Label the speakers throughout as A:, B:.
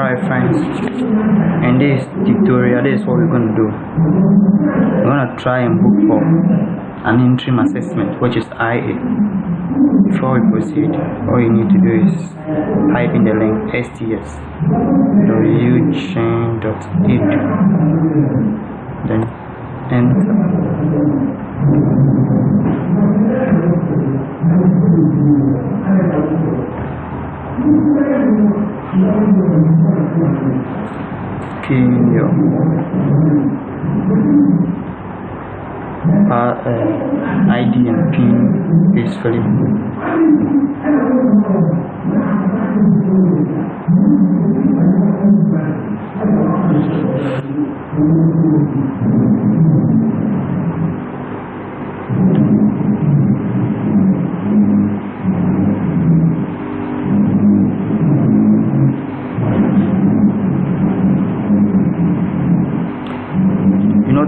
A: Alright friends, in this tutorial, this is what we're going to do. We're going to try and book for an interim assessment, which is IA. Before we proceed, all you need to do is type in the link sts.wchain.edu, then enter. Key in your ID and PIN peacefully.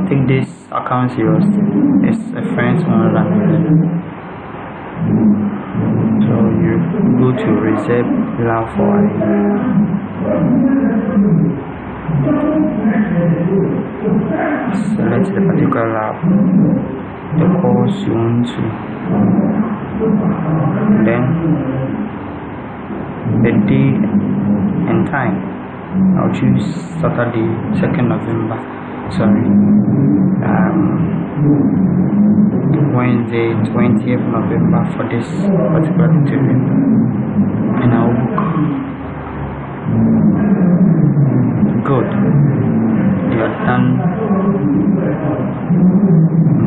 A: Take this account serious. It's a friend's online. So you go to reserve lab for select the particular lab, the course you want to, then the day and time. I'll choose Saturday 2nd November. Wednesday 20th November for this particular tutorial, and I'll book. Good, you are done.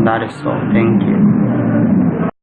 A: That is all. Thank you.